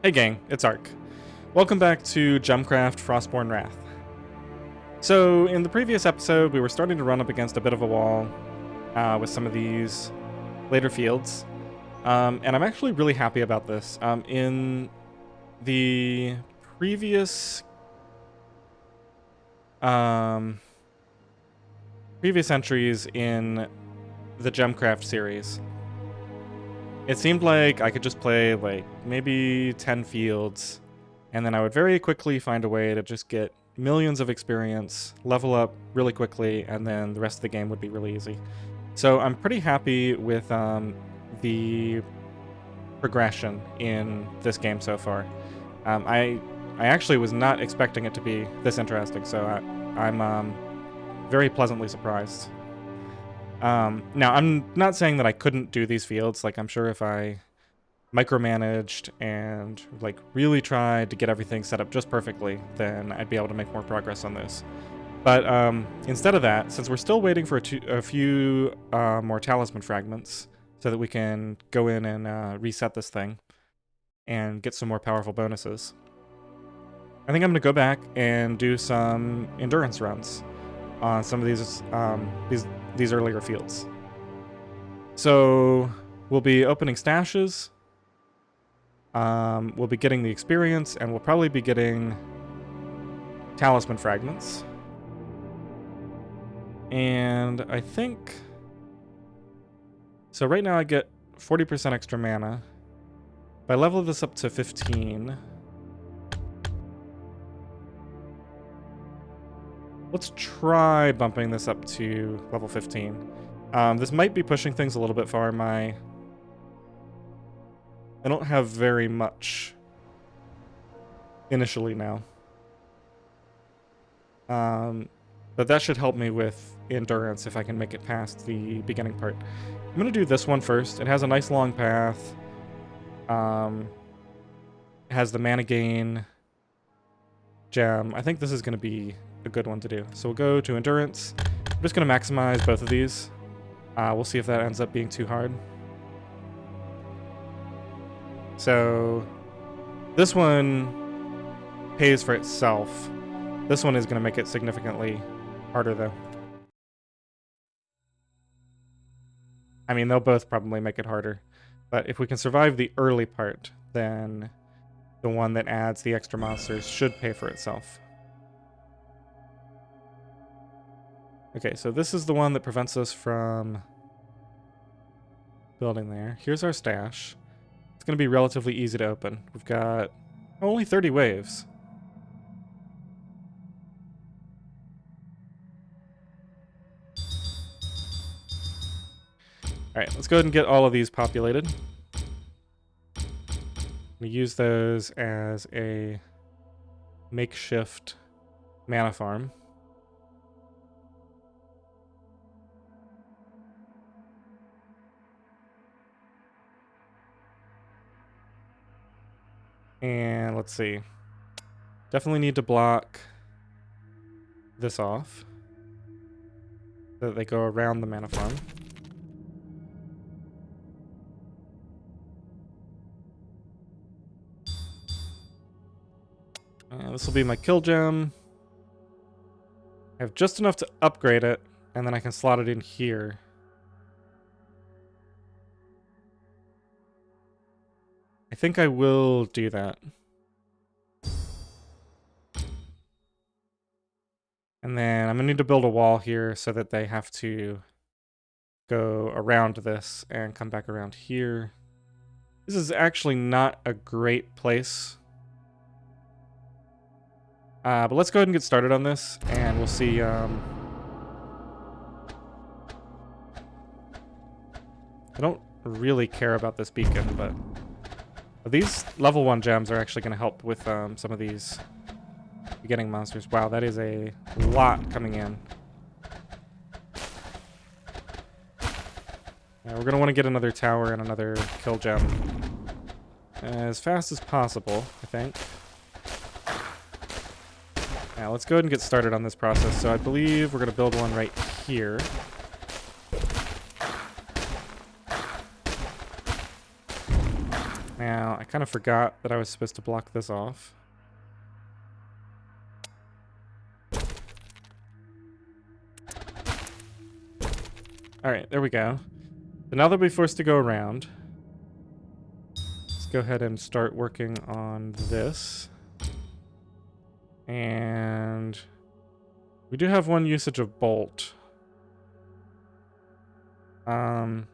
Hey gang, it's Ark. Welcome back to Gemcraft Frostborn Wrath. So, in the previous episode, we were starting to run up against a bit of a wall with some of these later fields. And I'm actually really happy about this. In the previous entries in the Gemcraft series, it seemed like I could just play like maybe 10 fields, and then I would very quickly find a way to just get millions of experience, level up really quickly, and then the rest of the game would be really easy. So I'm pretty happy with the progression in this game so far. I actually was not expecting it to be this interesting, so I'm very pleasantly surprised. Now, I'm not saying that I couldn't do these fields. Like, I'm sure if I micromanaged and, like, really tried to get everything set up just perfectly, then I'd be able to make more progress on this. But instead of that, since we're still waiting for a few more Talisman Fragments so that we can go in and reset this thing and get some more powerful bonuses, I think I'm going to go back and do some endurance runs on some of these earlier fields. So we'll be opening stashes, we'll be getting the experience, and we'll probably be getting Talisman Fragments. And I think... So right now I get 40% extra mana. If I level this up to 15... Let's try bumping this up to level 15. This might be pushing things a little bit far. I don't have very much initially now. But that should help me with endurance if I can make it past the beginning part. I'm going to do this one first. It has a nice long path. It has the mana gain gem. I think this is going to be a good one to do. So we'll go to endurance. I'm just going to maximize both of these. We'll see if that ends up being too hard. So this one pays for itself. This one is going to make it significantly harder though. I mean, they'll both probably make it harder. But if we can survive the early part, then the one that adds the extra monsters should pay for itself. Okay, so this is the one that prevents us from building there. Here's our stash. It's going to be relatively easy to open. We've got only 30 waves. Alright, let's go ahead and get all of these populated. We use those as a makeshift mana farm. And let's see. Definitely need to block this off so that they go around the mana farm. This will be my kill gem. I have just enough to upgrade it, and then I can slot it in here. I think I will do that. And then I'm going to need to build a wall here so that they have to go around this and come back around here. This is actually not a great place. But let's go ahead and get started on this, and we'll see. I don't really care about this beacon, but these level 1 gems are actually going to help with some of these beginning monsters. Wow, that is a lot coming in. We're going to want to get another tower and another kill gem as fast as possible, I think. Now, let's go ahead and get started on this process. So I believe we're going to build one right here. Now, I kind of forgot that I was supposed to block this off. Alright, there we go. So now they'll be forced to go around. Let's go ahead and start working on this. And we do have one usage of bolt. I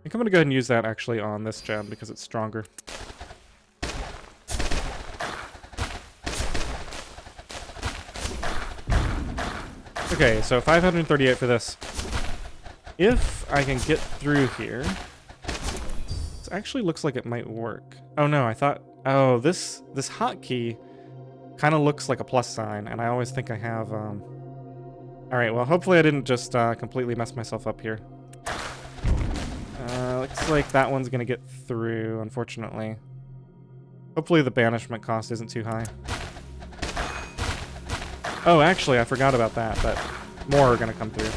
think I'm going to go ahead and use that actually on this gem because it's stronger. Okay, so 538 for this. If I can get through here... This actually looks like it might work. Oh no, I thought... Oh, this hotkey kind of looks like a plus sign, and I always think I have... Alright, well, hopefully I didn't just completely mess myself up here. Looks like that one's gonna get through, unfortunately. Hopefully the banishment cost isn't too high. Oh, actually, I forgot about that, but more are gonna come through.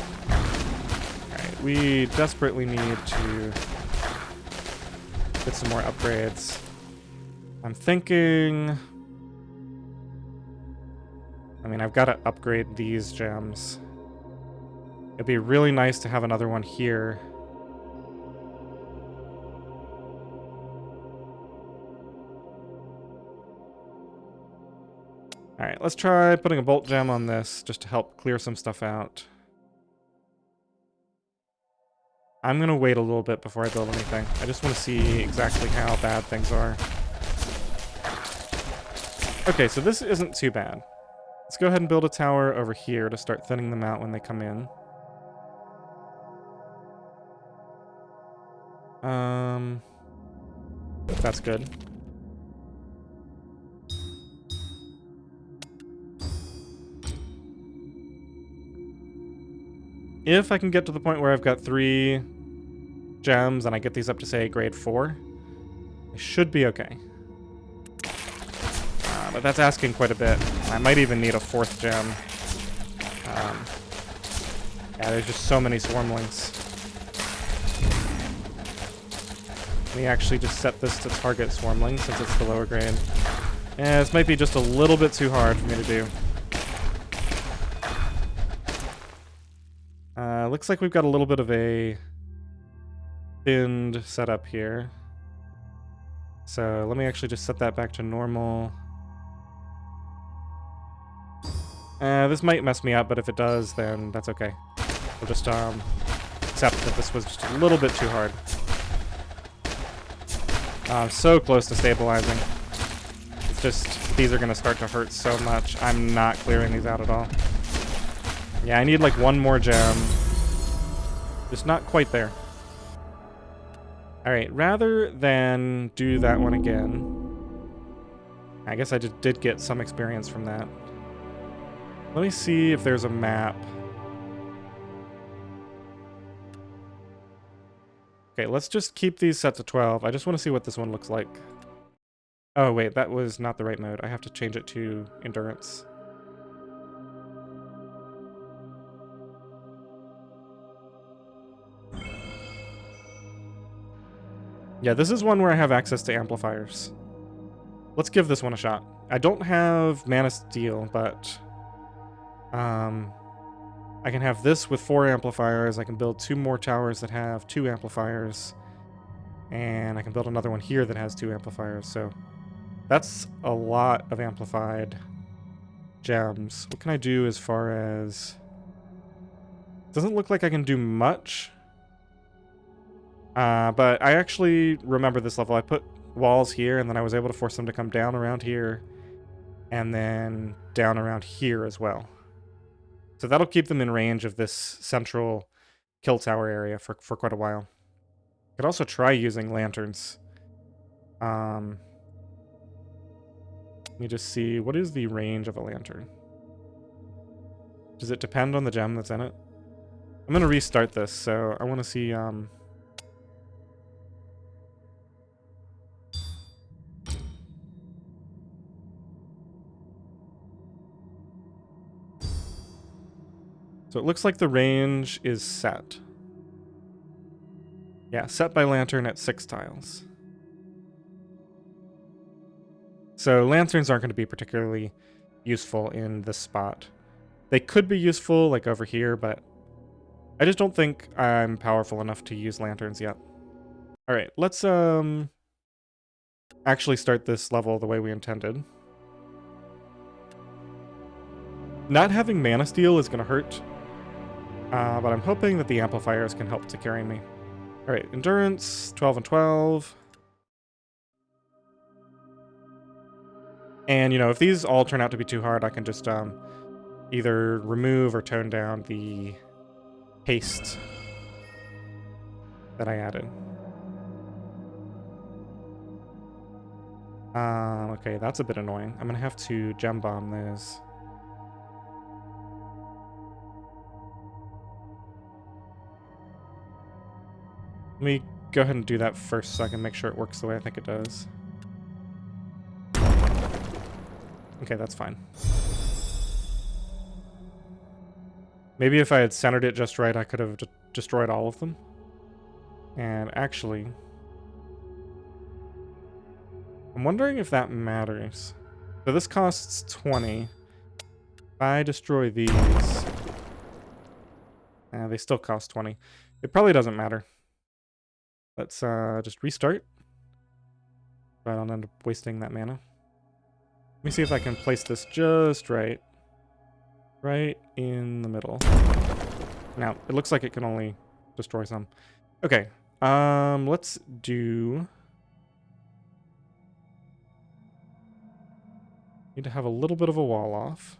Alright, we desperately need to get some more upgrades. I'm thinking... I mean, I've got to upgrade these gems. It'd be really nice to have another one here. Alright, let's try putting a bolt gem on this just to help clear some stuff out. I'm going to wait a little bit before I build anything. I just want to see exactly how bad things are. Okay, so this isn't too bad. Let's go ahead and build a tower over here to start thinning them out when they come in. That's good. If I can get to the point where I've got 3 gems and I get these up to, say, grade 4, I should be okay. But that's asking quite a bit. I might even need a 4th gem. Yeah, there's just so many swarmlings. Let me actually just set this to target swarmlings since it's the lower grade. Yeah, this might be just a little bit too hard for me to do. Looks like we've got a little bit of a thinned setup here. So let me actually just set that back to normal. This might mess me up, but if it does, then that's okay. We'll just accept that this was just a little bit too hard. I'm so close to stabilizing. It's just, these are going to start to hurt so much. I'm not clearing these out at all. Yeah, I need like one more gem. Just not quite there. Alright, rather than do that one again, I guess I just did get some experience from that. Let me see if there's a map. Okay, let's just keep these set to 12. I just want to see what this one looks like. Oh, wait, that was not the right mode. I have to change it to endurance. Yeah, this is one where I have access to amplifiers. Let's give this one a shot. I don't have Mana Steel, but I can have this with 4 amplifiers. I can build 2 more towers that have 2 amplifiers. And I can build another one here that has 2 amplifiers. So that's a lot of amplified gems. What can I do as far as... Doesn't look like I can do much. But I actually remember this level. I put walls here, and then I was able to force them to come down around here, and then down around here as well. So that'll keep them in range of this central kill tower area for quite a while. I could also try using lanterns. Let me just see, what is the range of a lantern? Does it depend on the gem that's in it? I'm going to restart this, so I want to see... So it looks like the range is set. Yeah, set by lantern at 6 tiles. So lanterns aren't going to be particularly useful in this spot. They could be useful, like over here, but I just don't think I'm powerful enough to use lanterns yet. All right, let's actually start this level the way we intended. Not having mana steal is going to hurt, but I'm hoping that the amplifiers can help to carry me. All right, endurance, 12 and 12. And, you know, if these all turn out to be too hard, I can just either remove or tone down the haste that I added. Okay, that's a bit annoying. I'm gonna have to gem bomb those. Let me go ahead and do that first so I can make sure it works the way I think it does. Okay, that's fine. Maybe if I had centered it just right, I could have destroyed all of them. And actually, I'm wondering if that matters. So this costs 20. If I destroy these, they still cost 20. It probably doesn't matter. Let's just restart. So I don't end up wasting that mana. Let me see if I can place this just right. Right in the middle. Now, it looks like it can only destroy some. Okay, let's do... Need to have a little bit of a wall off.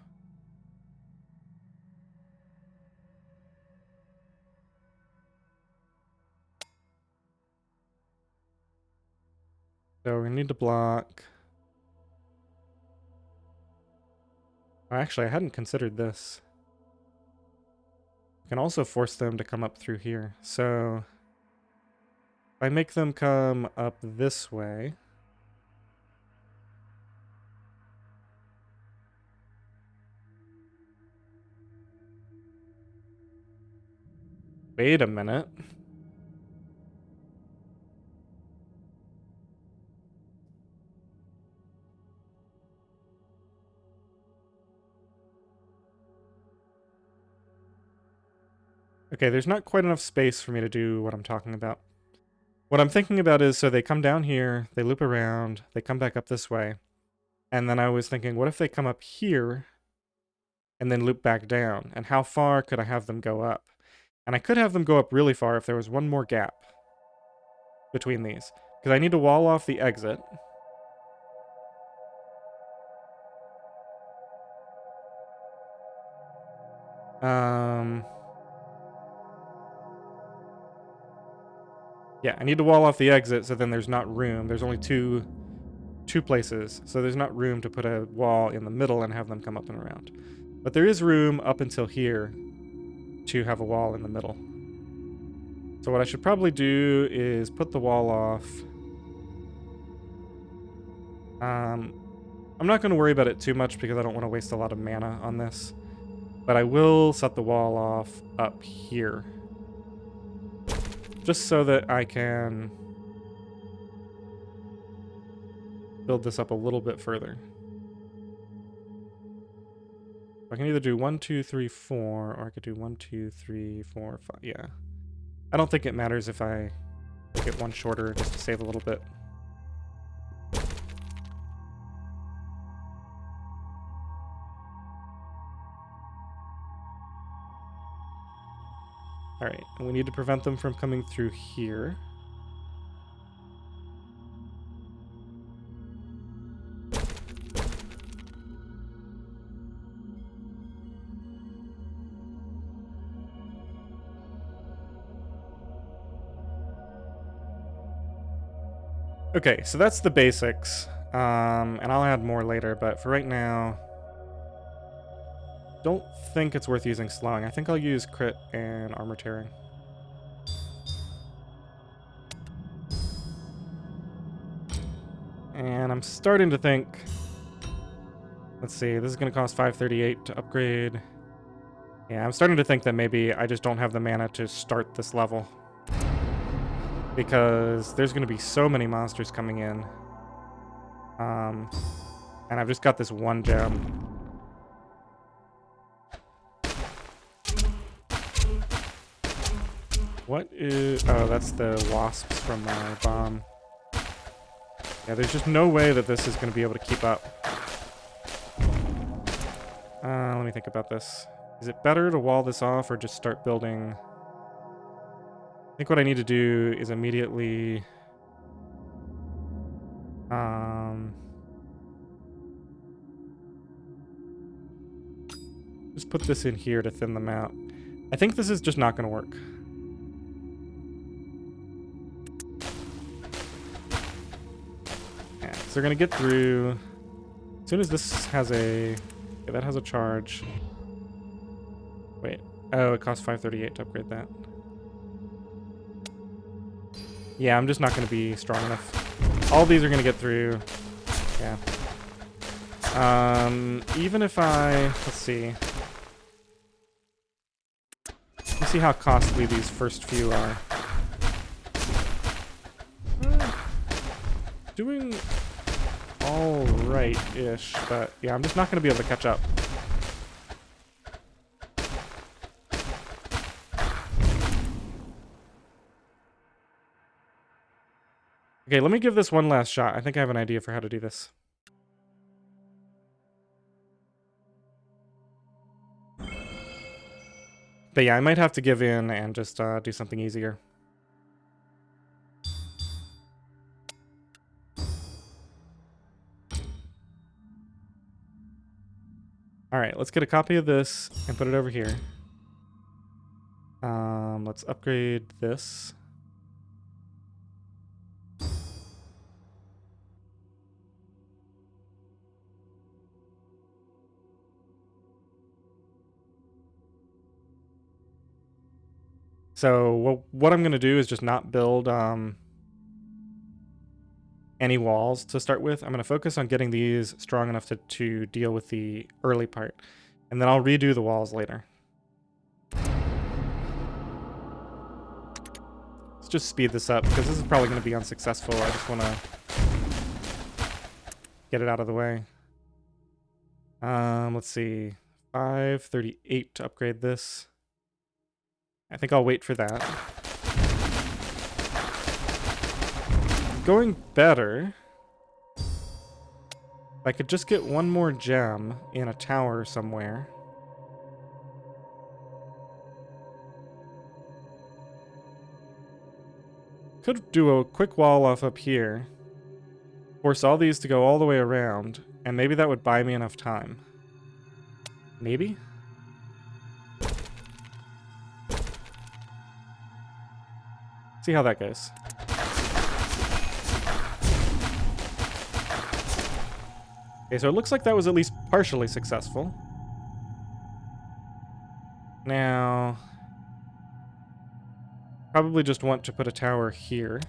So we need to block... Actually, I hadn't considered this. I can also force them to come up through here. So if I make them come up this way... Wait a minute. Okay, there's not quite enough space for me to do what I'm talking about. What I'm thinking about is, so they come down here, they loop around, they come back up this way. And then I was thinking, what if they come up here and then loop back down? And how far could I have them go up? And I could have them go up really far if there was one more gap between these. Because I need to wall off the exit. Yeah, I need to wall off the exit so then there's not room. There's only two places, so there's not room to put a wall in the middle and have them come up and around. But there is room up until here to have a wall in the middle. So what I should probably do is put the wall off. I'm not going to worry about it too much because I don't want to waste a lot of mana on this. But I will set the wall off up here. Just so that I can build this up a little bit further. I can either do 1, 2, 3, 4, or I could do 1, 2, 3, 4, 5. Yeah. I don't think it matters if I make it one shorter just to save a little bit. Alright, and we need to prevent them from coming through here. Okay, so that's the basics, and I'll add more later, but for right now, don't think it's worth using slowing. I think I'll use crit and armor tearing. And I'm starting to think, let's see, this is going to cost 538 to upgrade. Yeah, I'm starting to think that maybe I just don't have the mana to start this level. Because there's going to be so many monsters coming in. And I've just got this one gem. What is... Oh, that's the wasps from my bomb. Yeah, there's just no way that this is going to be able to keep up. Let me think about this. Is it better to wall this off or just start building? I think what I need to do is immediately... just put this in here to thin them out. I think this is just not going to work. Yeah, so they're going to get through... As soon as this has a... Yeah, that has a charge. Wait. Oh, it costs 538 to upgrade that. Yeah, I'm just not going to be strong enough. All these are going to get through. Yeah. Even if I... Let's see. Let's see how costly these first few are. Doing all right-ish, but yeah, I'm just not going to be able to catch up. Okay, let me give this one last shot. I think I have an idea for how to do this. But yeah, I might have to give in and just do something easier. Alright, let's get a copy of this and put it over here. Let's upgrade this. So what I'm going to do is just not build any walls to start with. I'm going to focus on getting these strong enough to deal with the early part. And then I'll redo the walls later. Let's just speed this up because this is probably going to be unsuccessful. I just want to get it out of the way. Let's see. 538 to upgrade this. I think I'll wait for that. Going better. If I could just get one more gem in a tower somewhere. Could do a quick wall off up here. Force all these to go all the way around. And maybe that would buy me enough time. Maybe? See how that goes. Okay, so it looks like that was at least partially successful. Now, probably just want to put a tower here.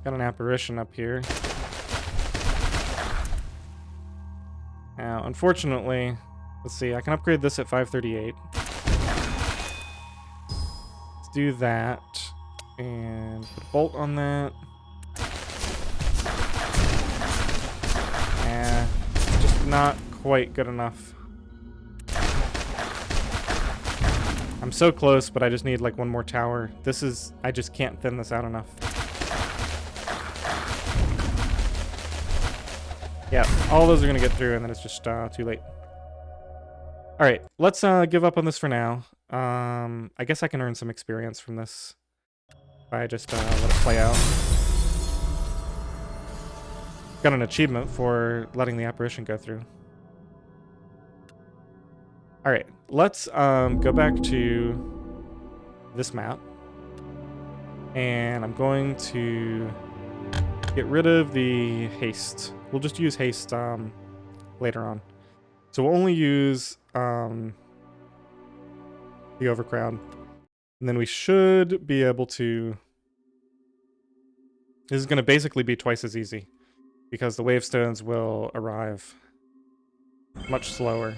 Got an apparition up here. Now, unfortunately, let's see, I can upgrade this at 538. Let's do that. And put a bolt on that. Just not quite good enough. I'm so close, but I just need like one more tower. I just can't thin this out enough. Yeah, all those are going to get through, and then it's just too late. Alright, let's give up on this for now. I guess I can earn some experience from this if I just let it play out. Got an achievement for letting the apparition go through. Alright, let's go back to this map. And I'm going to get rid of the haste. We'll just use haste later on. So we'll only use the overcrowd. And then we should be able to... This is going to basically be twice as easy, because the wavestones will arrive much slower.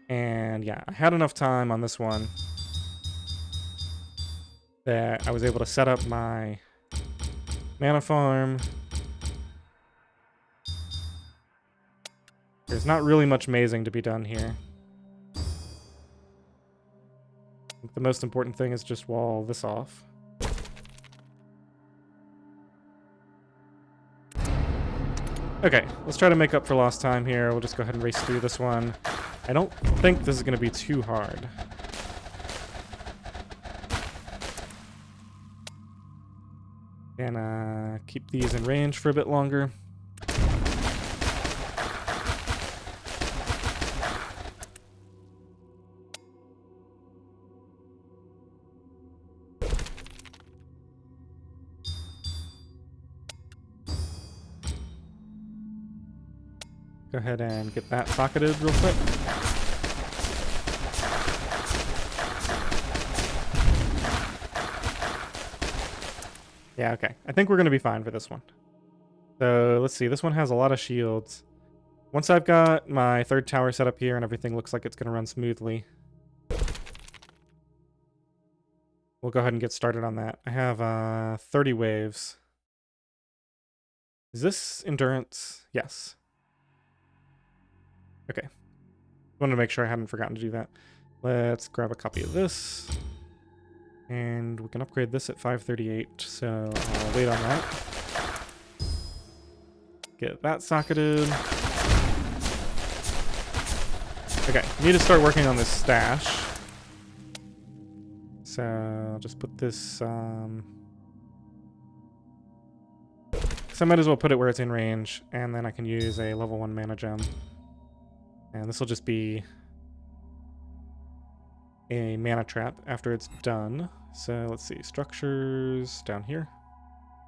And yeah, I had enough time on this one that I was able to set up my mana farm. There's not really much mazing to be done here. The most important thing is just wall this off. Okay, let's try to make up for lost time here. We'll just go ahead and race through this one. I don't think this is going to be too hard. And keep these in range for a bit longer. Go ahead and get that socketed real quick. Yeah, okay. I think we're going to be fine for this one. So let's see. This one has a lot of shields. Once I've got my third tower set up here and everything looks like it's going to run smoothly, we'll go ahead and get started on that. I have 30 waves. Is this endurance? Yes. Okay. Wanted to make sure I hadn't forgotten to do that. Let's grab a copy of this. And we can upgrade this at 538, so I'll wait on that. Get that socketed. Okay, need to start working on this stash. So I'll just put this... so I might as well put it where it's in range, and then I can use a level 1 mana gem. And this will just be a mana trap after it's done. So let's see, structures down here.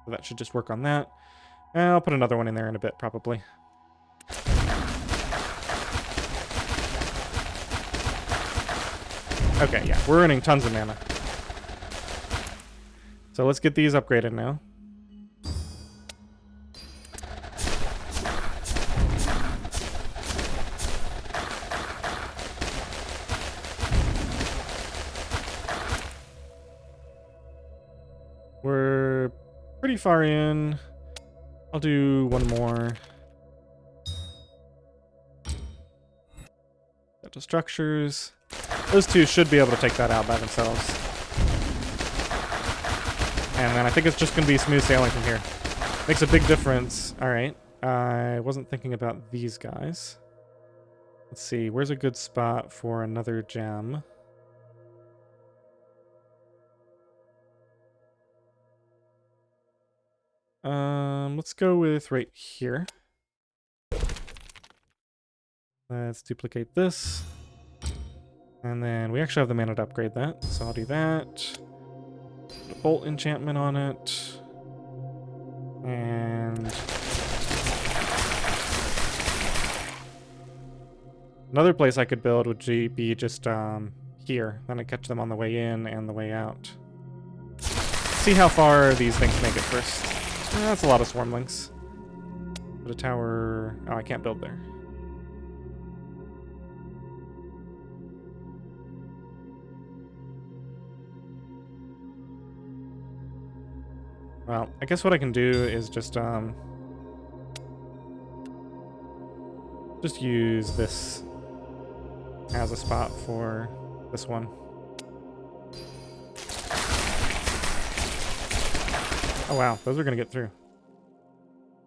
So that should just work on that. And I'll put another one in there in a bit, probably. Okay, yeah, we're earning tons of mana. So let's get these upgraded now. We're pretty far in. I'll do one more. Got the structures. Those two should be able to take that out by themselves. And then I think it's just going to be smooth sailing from here. Makes a big difference. All right. I wasn't thinking about these guys. Let's see. Where's a good spot for another gem? Let's go with right here. Let's duplicate this. And then we actually have the mana to upgrade that, so I'll do that. Put a bolt enchantment on it. And another place I could build would be just here. Then I catch them on the way in and the way out. See how far these things make it first. That's a lot of swarmlings. Put a tower... Oh, I can't build there. Well, I guess what I can do is just use this as a spot for this one. Oh wow, those are gonna get through.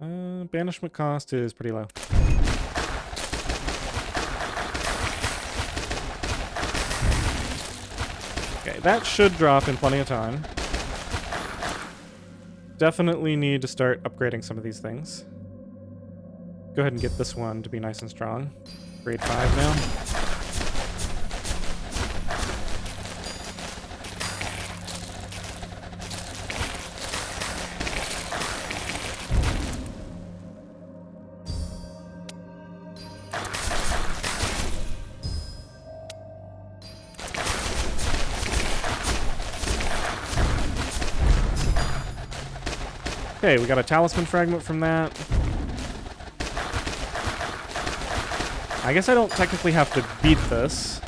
Banishment cost is pretty low. Okay, that should drop in plenty of time. Definitely need to start upgrading some of these things. Go ahead and get this one to be nice and strong. Grade 5 now. Okay, we got a Talisman Fragment from that. I guess I don't technically have to beat this,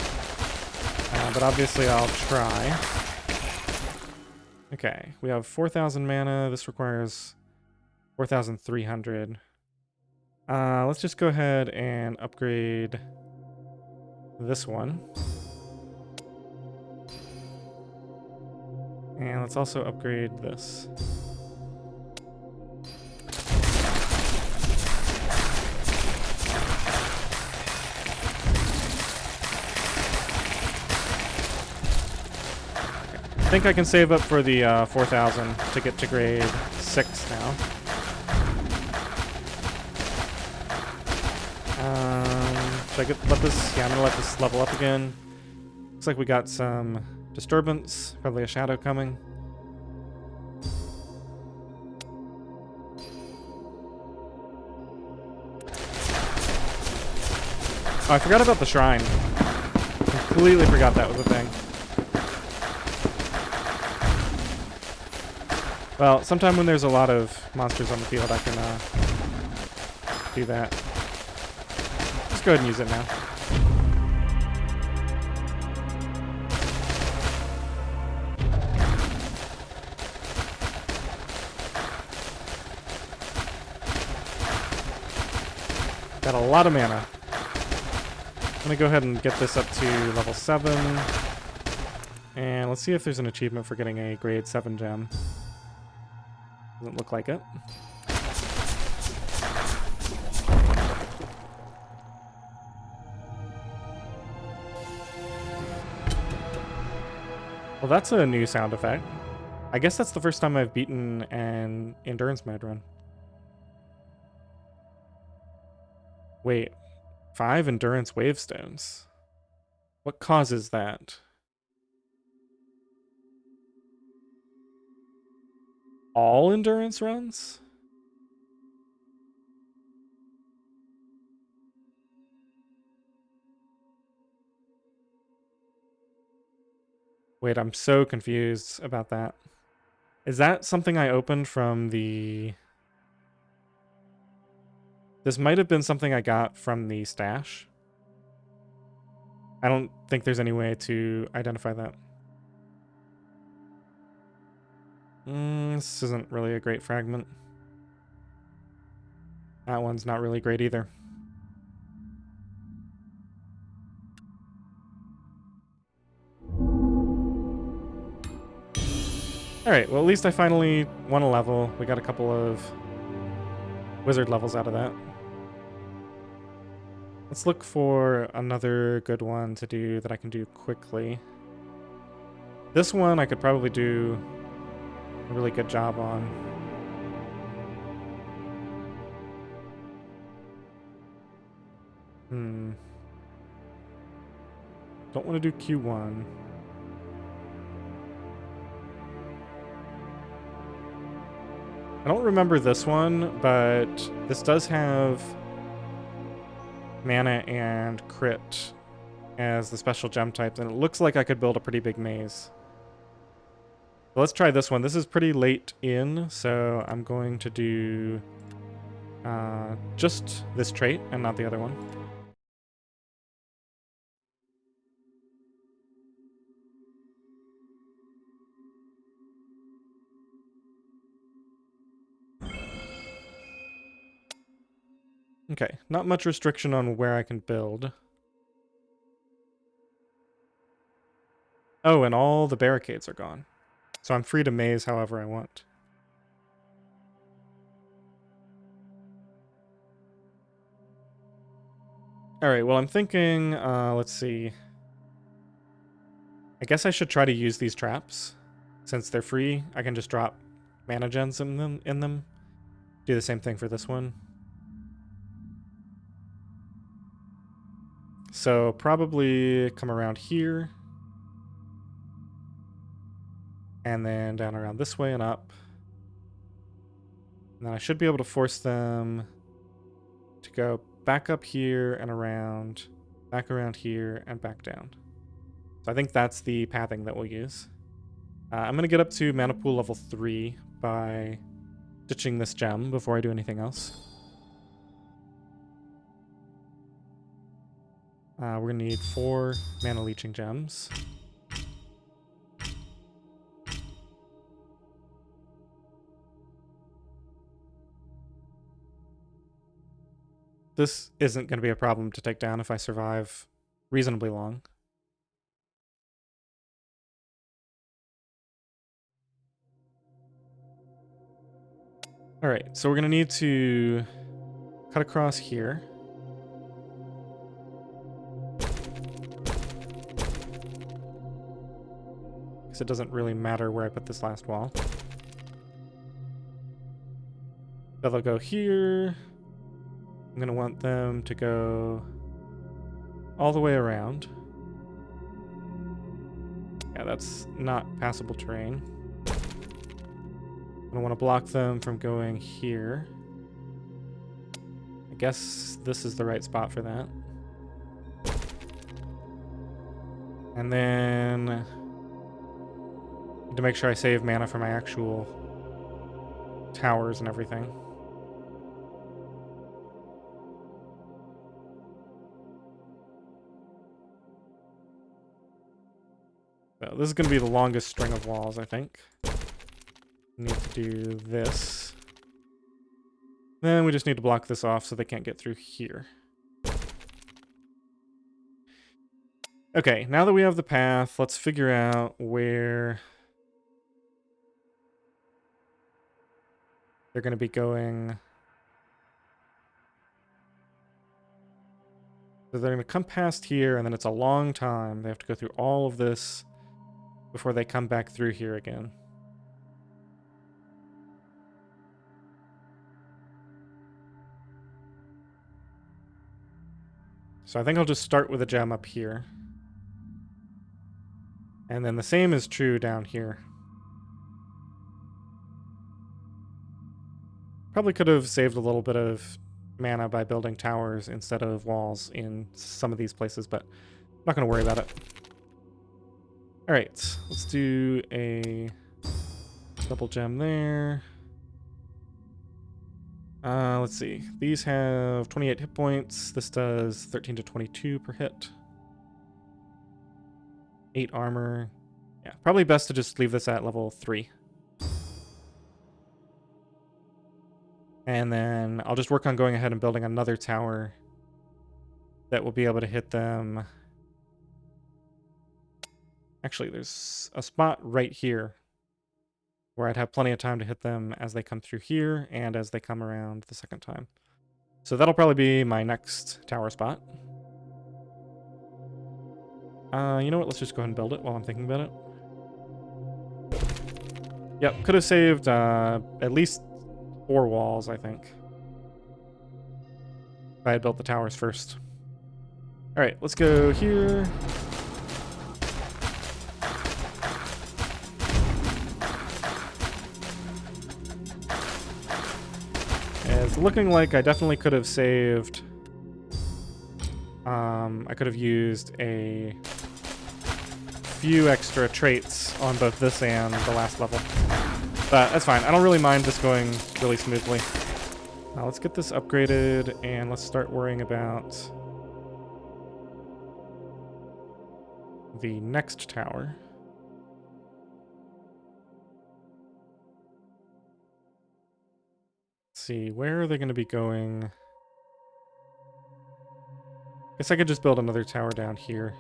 but obviously I'll try. Okay, we have 4,000 mana. This requires 4,300. Let's just go ahead and upgrade this one. And let's also upgrade this. I think I can save up for the 4,000 to get to grade 6 now. Should I let this? Yeah, I'm gonna let this level up again. Looks like we got some disturbance, probably a shadow coming. Oh, I forgot about the shrine. Completely forgot that was a thing. Well, sometime when there's a lot of monsters on the field, I can do that. Let's go ahead and use it now. Got a lot of mana. I'm gonna go ahead and get this up to level 7. And let's see if there's an achievement for getting a grade 7 gem. Doesn't look like it. Well, that's a new sound effect. I guess that's the first time I've beaten an endurance mode run. Wait, 5 endurance wavestones. What causes that? All endurance runs? Wait, I'm so confused about that. Is that something I opened from the... This might have been something I got from the stash. I don't think there's any way to identify that. This isn't really a great fragment. That one's not really great either. Alright, well at least I finally won a level. We got a couple of wizard levels out of that. Let's look for another good one to do that I can do quickly. This one I could probably do a really good job on. Don't want to do Q1. I don't remember this one, but this does have mana and crit as the special gem types, and it looks like I could build a pretty big maze. So let's try this one. This is pretty late in, so I'm going to do just this trait and not the other one. Okay, not much restriction on where I can build. Oh, and all the barricades are gone. So I'm free to maze however I want. Alright, well I'm thinking, let's see. I guess I should try to use these traps. Since they're free, I can just drop mana gens in them. Do the same thing for this one. So probably come around here. And then down around this way and up. And then I should be able to force them to go back up here and around, back around here, and back down. So I think that's the pathing that we'll use. I'm going to get up to mana pool level 3 by ditching this gem before I do anything else. We're going to need 4 mana leeching gems. This isn't going to be a problem to take down if I survive reasonably long. Alright, so we're going to need to cut across here. Because it doesn't really matter where I put this last wall. They'll go here. I'm going to want them to go all the way around. Yeah, that's not passable terrain. I want to block them from going here. I guess this is the right spot for that. And then need to make sure I save mana for my actual towers and everything. So this is going to be the longest string of walls, I think. Need to do this. Then we just need to block this off so they can't get through here. Okay, now that we have the path, let's figure out where they're going to be going. So they're going to come past here, and then it's a long time. They have to go through all of this before they come back through here again. So I think I'll just start with a gem up here. And then the same is true down here. Probably could have saved a little bit of mana by building towers instead of walls in some of these places, but I'm not going to worry about it. Alright, let's do a double gem there. Let's see. These have 28 hit points. This does 13 to 22 per hit. 8 armor. Yeah, probably best to just leave this at level 3. And then I'll just work on going ahead and building another tower that will be able to hit them. Actually, there's a spot right here where I'd have plenty of time to hit them as they come through here and as they come around the second time. So that'll probably be my next tower spot. You know what? Let's just go ahead and build it while I'm thinking about it. Yep, could have saved at least 4 walls, I think, if I had built the towers first. Alright, let's go here. It's looking like I definitely could have saved... I could have used a few extra traits on both this and the last level. But that's fine. I don't really mind this going really smoothly. Now let's get this upgraded and let's start worrying about the next tower. Let's see, where are they going to be going? Guess I could just build another tower down here.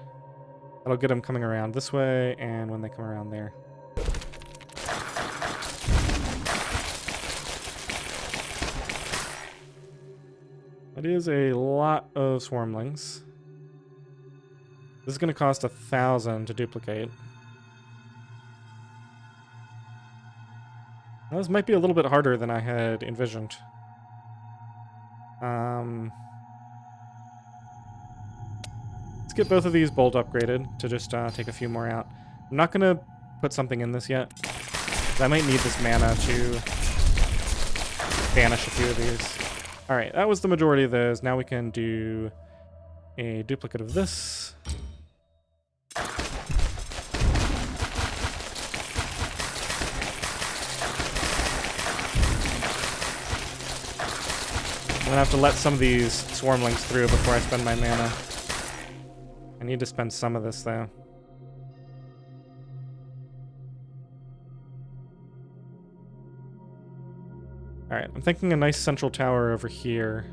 That'll get them coming around this way and when they come around there. That is a lot of swarmlings. This is going to cost 1,000 to duplicate. Now, this might be a little bit harder than I had envisioned. Let's get both of these bolt upgraded to just take a few more out. I'm not going to put something in this yet. I might need this mana to banish a few of these. Alright, that was the majority of those. Now we can do a duplicate of this. I'm gonna have to let some of these swarmlings through before I spend my mana. I need to spend some of this, though. Alright, I'm thinking a nice central tower over here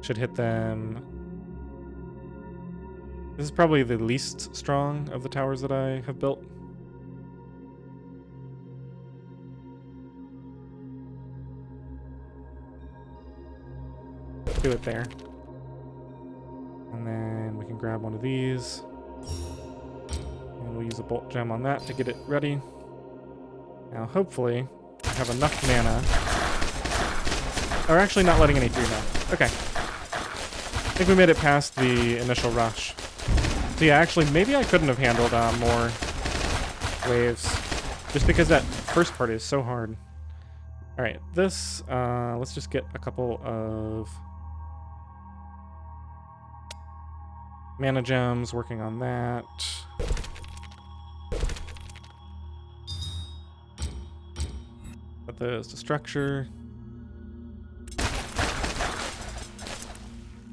should hit them. This is probably the least strong of the towers that I have built. Do it there. And then we can grab one of these. And we'll use a bolt gem on that to get it ready. Now, hopefully, I have enough mana. Oh, we're actually not letting any through now. Okay. I think we made it past the initial rush. So yeah, actually, maybe I couldn't have handled more waves. Just because that first part is so hard. Alright, this, let's just get a couple of mana gems, working on that. Put those to structure.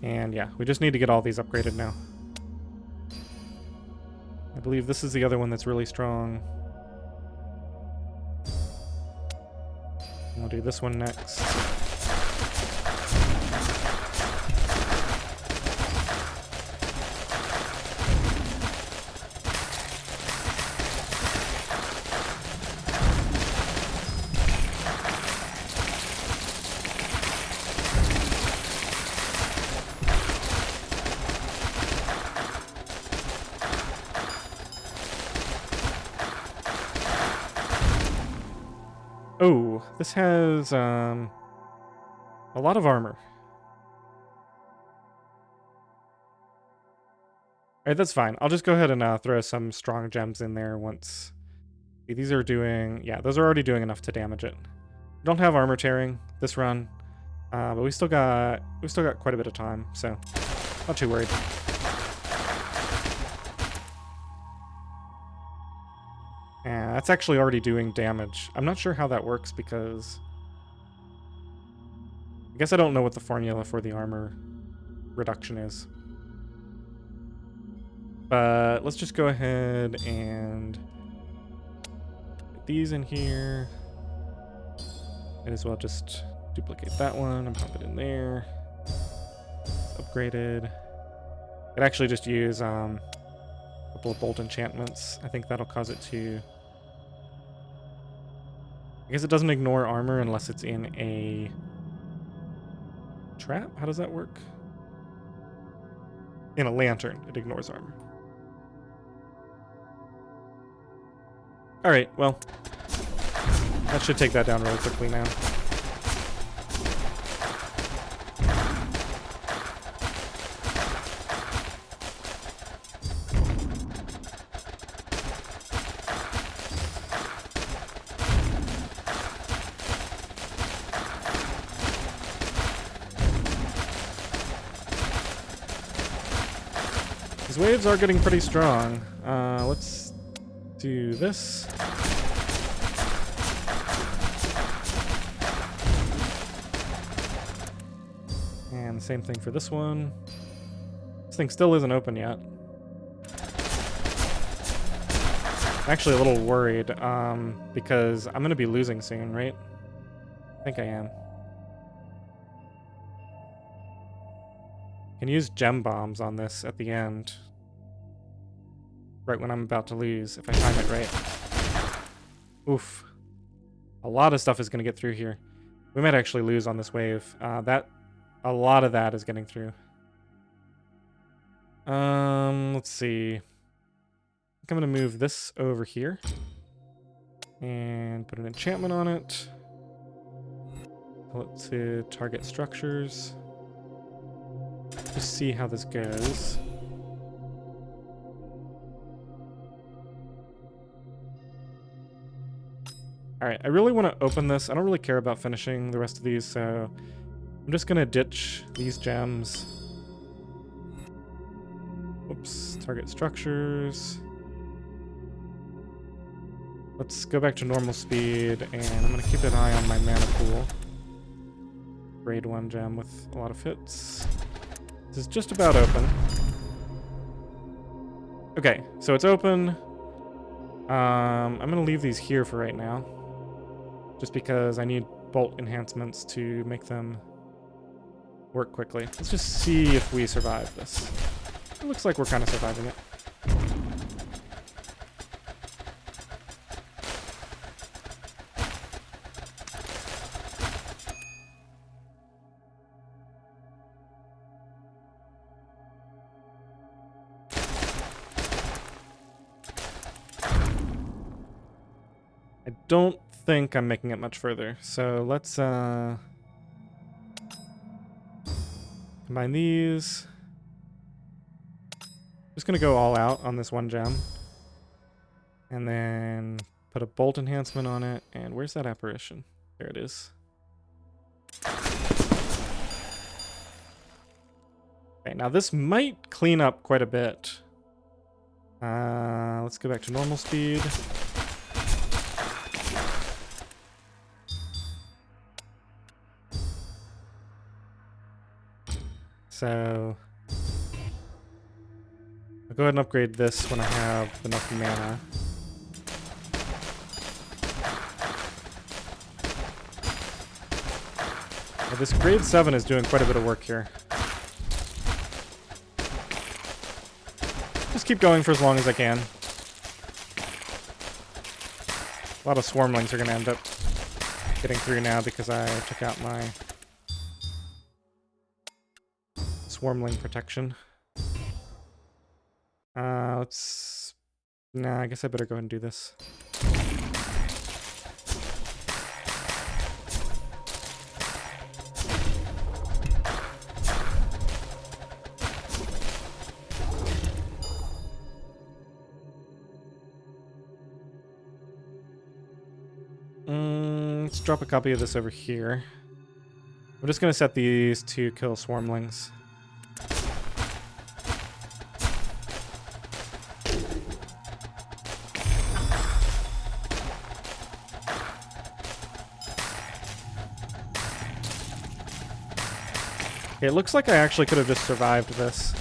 And yeah, we just need to get all these upgraded now. I believe this is the other one that's really strong. We'll do this one next. Oh, this has a lot of armor. Alright, that's fine. I'll just go ahead and throw some strong gems in there once. See, these are doing... Yeah, those are already doing enough to damage it. We don't have armor tearing this run, but we still got quite a bit of time, so not too worried. Yeah, that's actually already doing damage. I'm not sure how that works because... I guess I don't know what the formula for the armor reduction is. But let's just go ahead and get these in here. Might as well just duplicate that one and pop it in there. It's upgraded. I'd actually just use a couple of bolt enchantments. I think that'll cause it to... I guess it doesn't ignore armor unless it's in a trap? How does that work? In a lantern, it ignores armor. Alright, well, that should take that down really quickly now. These waves are getting pretty strong. Let's do this. And same thing for this one. This thing still isn't open yet. I'm actually a little worried, because I'm going to be losing soon, right? I think I am. I can use gem bombs on this at the end. Right when I'm about to lose, if I time it right. Oof. A lot of stuff is going to get through here. We might actually lose on this wave. A lot of that is getting through. Let's see. I think I'm going to move this over here. And put an enchantment on it. Tell it to target structures. Just see how this goes. Alright, I really want to open this. I don't really care about finishing the rest of these, so I'm just going to ditch these gems. Oops, target structures. Let's go back to normal speed, and I'm going to keep an eye on my mana pool. Grade 1 gem with a lot of hits. This is just about open. Okay, so it's open. I'm gonna leave these here for right now, just because I need bolt enhancements to make them work quickly. Let's just see if we survive this. It looks like we're kind of surviving it. I don't think I'm making it much further, so let's combine these. Just gonna go all out on this one gem. And then put a bolt enhancement on it. And where's that apparition? There it is. Okay, now this might clean up quite a bit. Let's go back to normal speed. So I'll go ahead and upgrade this when I have enough mana. Now this grade 7 is doing quite a bit of work here. Just keep going for as long as I can. A lot of swarmlings are going to end up getting through now because I took out my swarmling protection. Nah, I guess I better go ahead and do this. Let's drop a copy of this over here. I'm just going to set these to kill swarmlings. Okay, it looks like I actually could have just survived this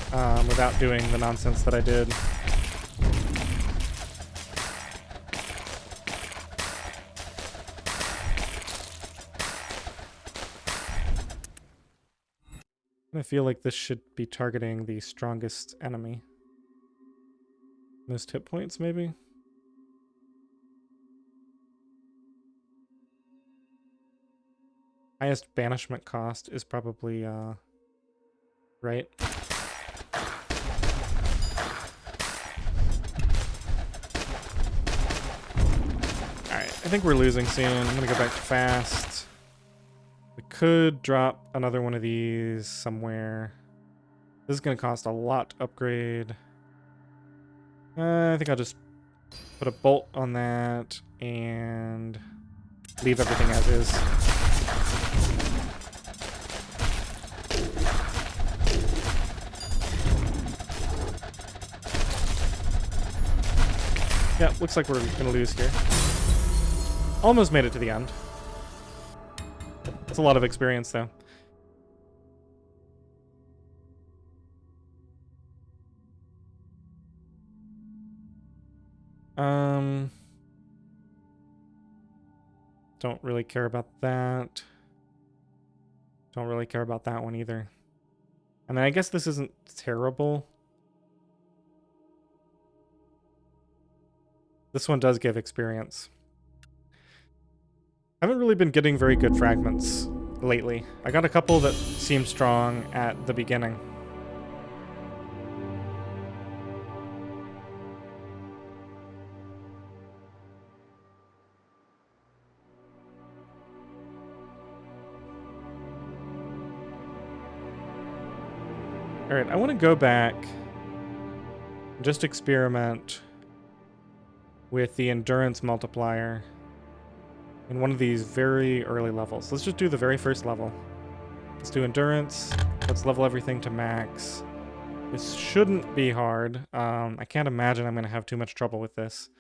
without doing the nonsense that I did. I feel like this should be targeting the strongest enemy. Most hit points, maybe? Highest banishment cost is probably, right? Alright, I think we're losing soon. I'm gonna go back to fast. We could drop another one of these somewhere. This is going to cost a lot to upgrade. I think I'll just put a bolt on that and leave everything as is. Yeah, looks like we're going to lose here. Almost made it to the end. That's a lot of experience, though. Don't really care about that. Don't really care about that one either. I mean, I guess this isn't terrible. This one does give experience. I haven't really been getting very good fragments lately. I got a couple that seemed strong at the beginning. Alright, I want to go back and just experiment with the endurance multiplier in one of these very early levels. Let's just do the very first level. Let's do endurance. Let's level everything to max. This shouldn't be hard. I can't imagine I'm going to have too much trouble with this.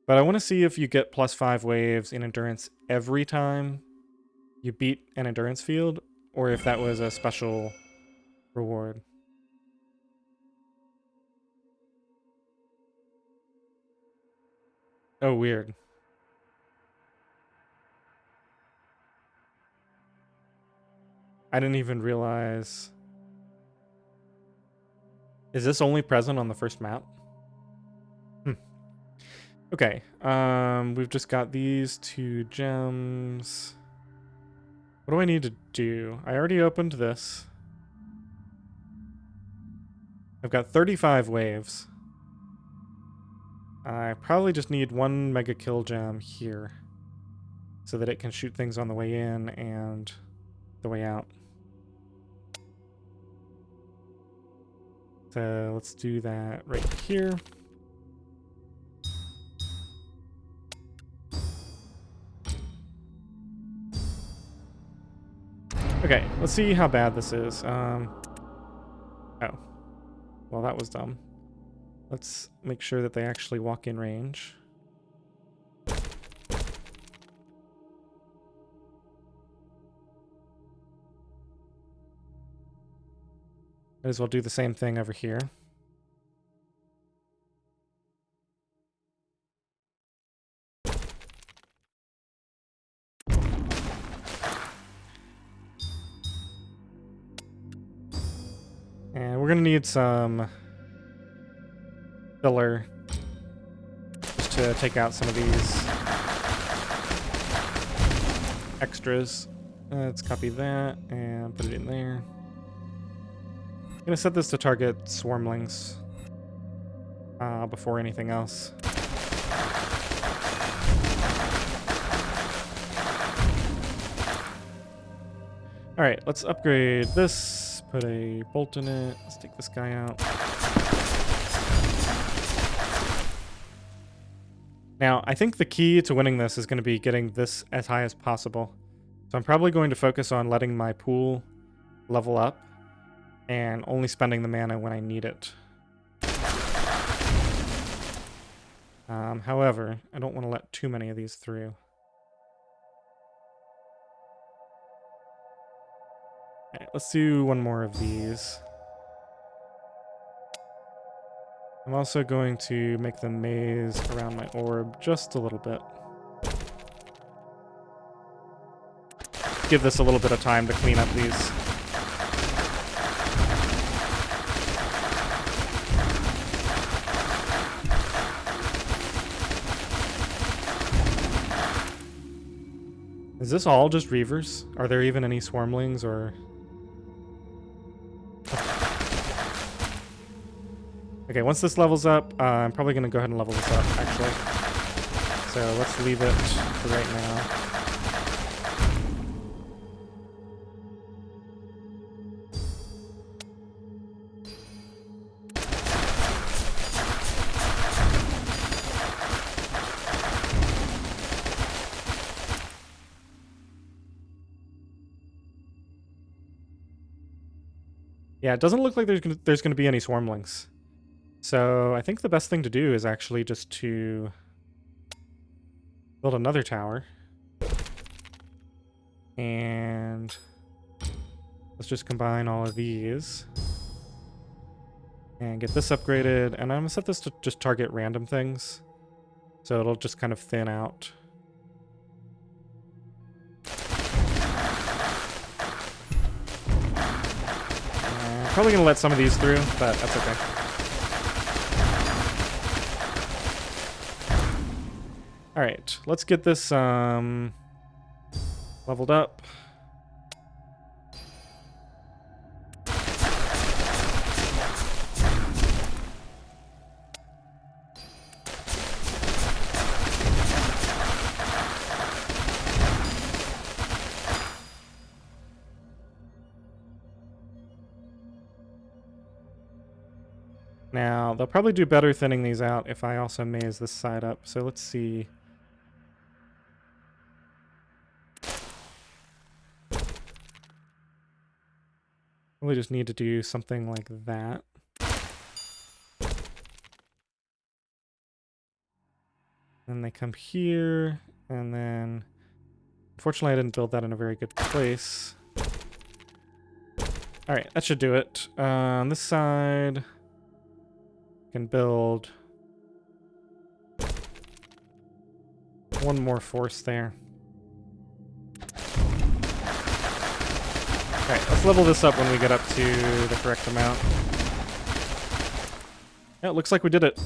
But I want to see if you get +5 waves in endurance every time you beat an endurance field, or if that was a special reward. Oh, weird. I didn't even realize. Is this only present on the first map? Okay. We've just got these 2 gems. What do I need to do? I already opened this. I've got 35 waves. I probably just need 1 mega kill gem here so that it can shoot things on the way in and the way out. So let's do that right here. Okay, let's see how bad this is. Oh. Well, that was dumb. Let's make sure that they actually walk in range. Might as well do the same thing over here. And we're gonna need some filler just to take out some of these extras. Let's copy that and put it in there. I'm gonna set this to target swarmlings before anything else. All right, let's upgrade this. Put a bolt in it. Let's take this guy out. Now, I think the key to winning this is going to be getting this as high as possible. So I'm probably going to focus on letting my pool level up and only spending the mana when I need it. However, I don't want to let too many of these through. Alright, let's do 1 more of these. I'm also going to make the maze around my orb just a little bit. Give this a little bit of time to clean up these. Is this all just Reavers? Are there even any Swarmlings or... Okay, once this levels up, I'm probably going to go ahead and level this up, actually. So let's leave it for right now. Yeah, it doesn't look like there's going to be any Swarmlings. So I think the best thing to do is actually just to build another tower. And let's just combine all of these. And get this upgraded. And I'm going to set this to just target random things. So it'll just kind of thin out. Probably going to let some of these through, but that's okay. Alright, let's get this leveled up. Now, they'll probably do better thinning these out if I also maze this side up. So let's see. We just need to do something like that. Then they come here, and then... Unfortunately, I didn't build that in a very good place. Alright, that should do it. On this side... Can build One more force there. Alright, let's level this up when we get up to the correct amount. Yeah, it looks like we did it.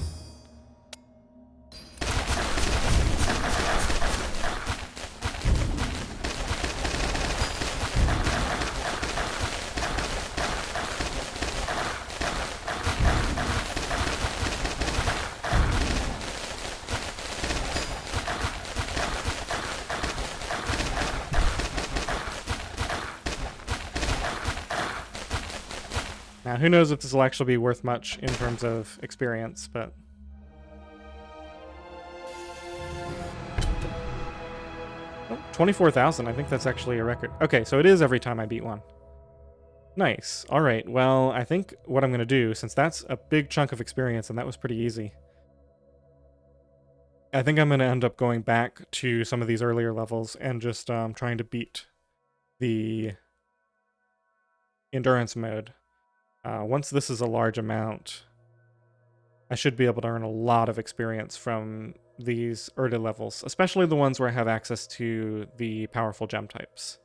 Now, who knows if this will actually be worth much in terms of experience, but... Oh, 24,000. I think that's actually a record. Okay, so it is every time I beat one. Nice. All right, well, I think what I'm going to do, since that's a big chunk of experience and that was pretty easy, I think I'm going to end up going back to some of these earlier levels and just trying to beat the endurance mode. Once this is a large amount, I should be able to earn a lot of experience from these early levels, especially the ones where I have access to the powerful gem types.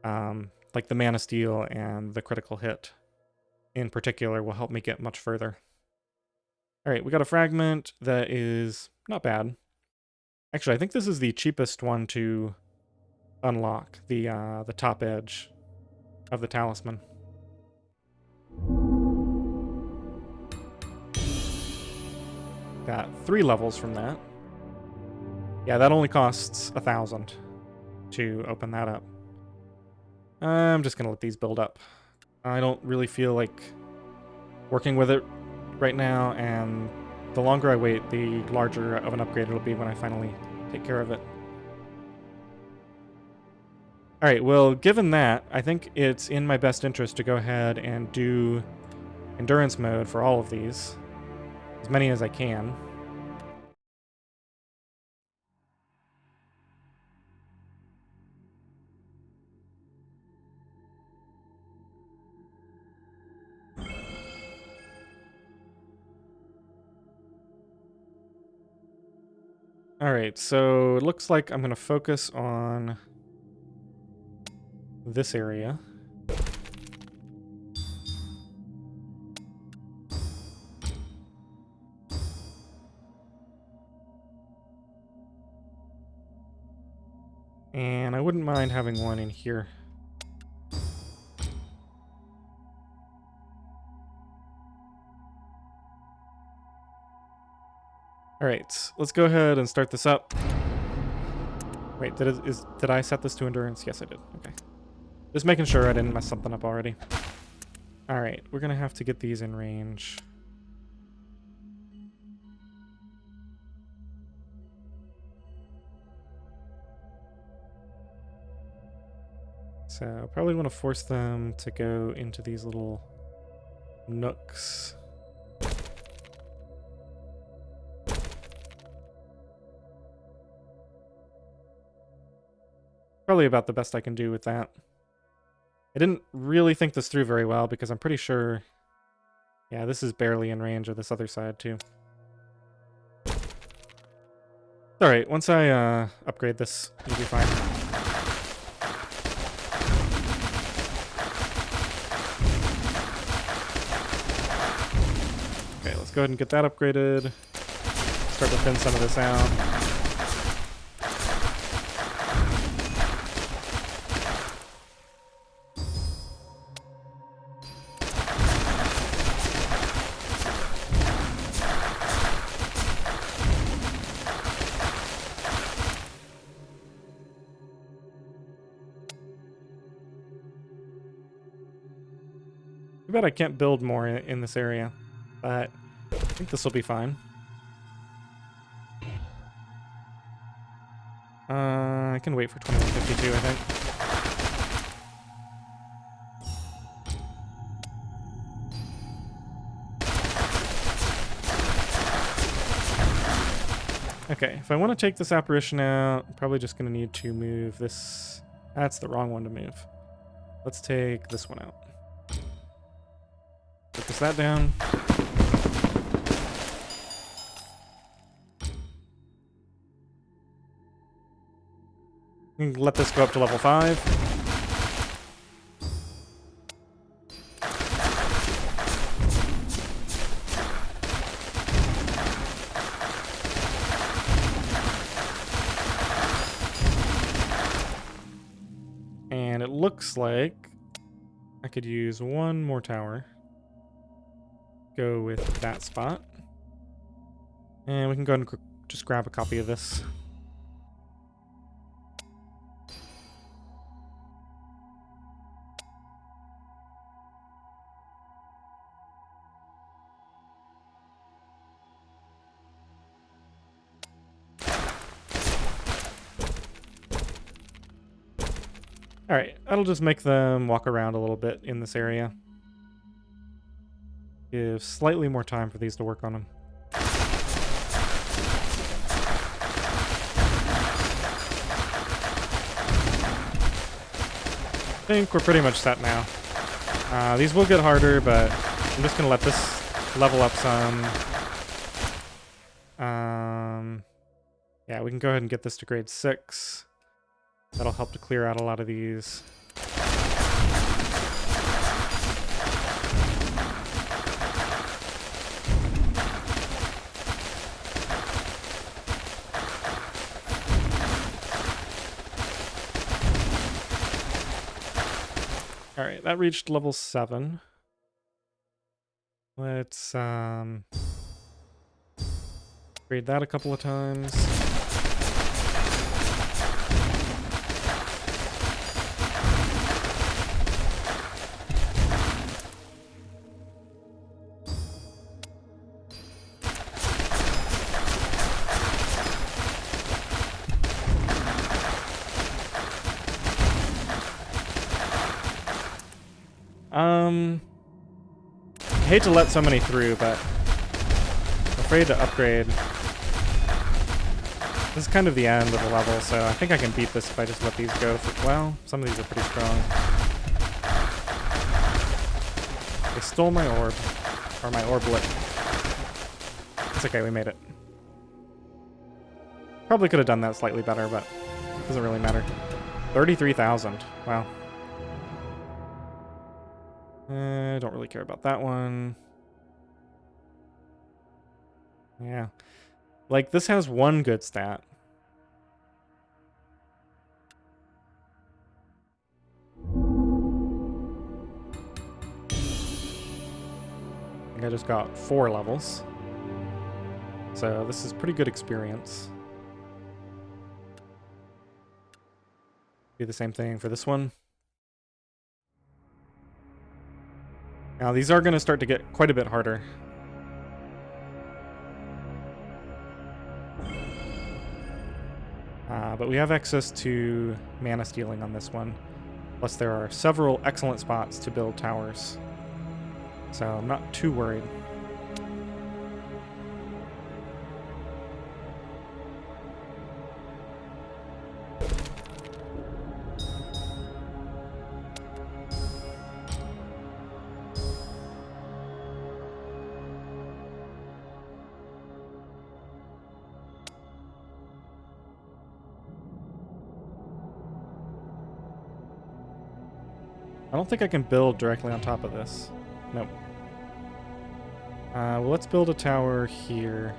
Like the Mana Steel and the Critical Hit in particular will help me get much further. Alright, we got a fragment that is not bad. Actually, I think this is the cheapest one to unlock, the top edge of the talisman. Got 3 levels from that. Yeah, that only costs 1,000 to open that up. I'm just gonna let these build up. I don't really feel like working with it right now, and the longer I wait, the larger of an upgrade it'll be when I finally take care of it. Alright, well, given that, I think it's in my best interest to go ahead and do endurance mode for all of these. As many as I can. Alright, so it looks like I'm going to focus on this area. And I wouldn't mind having one in here. Alright, let's go ahead and start this up. Wait, did I set this to endurance? Yes, I did. Okay. Just making sure I didn't mess something up already. Alright, we're gonna have to get these in range. So, probably want to force them to go into these little nooks. Probably about the best I can do with that. I didn't really think this through very well because I'm pretty sure... Yeah, this is barely in range of this other side too. Alright, once I upgrade this, it'll be fine. Okay, let's go ahead and get that upgraded. Start to thin some of this out. Too bad I can't build more in this area, but I think this will be fine. I can wait for 2152, I think. Okay, if I want to take this apparition out, I'm probably just going to need to move this. That's the wrong one to move. Let's take this one out. Focus that down. We can let this go up to level 5. And it looks like I could use one more tower. Go with that spot. And we can go ahead and just grab a copy of this. Alright, that'll just make them walk around a little bit in this area. Give slightly more time for these to work on them. I think we're pretty much set now. These will get harder, but I'm just going to let this level up some. Yeah, we can go ahead and get this to grade 6. That'll help to clear out a lot of these. Alright, that reached level 7. Let's grade that a couple of times. I hate to let so many through, but I'm afraid to upgrade. This is kind of the end of the level, so I think I can beat this if I just let these go. Well, some of these are pretty strong. They stole my orb. Or my orblet. It's okay, we made it. Probably could have done that slightly better, but it doesn't really matter. 33,000. Wow. I don't really care about that one. Yeah. Like, this has one good stat. I think I just got 4 levels. So this is pretty good experience. Do the same thing for this one. Now, these are going to start to get quite a bit harder. But we have access to mana stealing on this one. Plus, there are several excellent spots to build towers. So I'm not too worried. I don't think I can build directly on top of this. Nope. Well, let's build a tower here.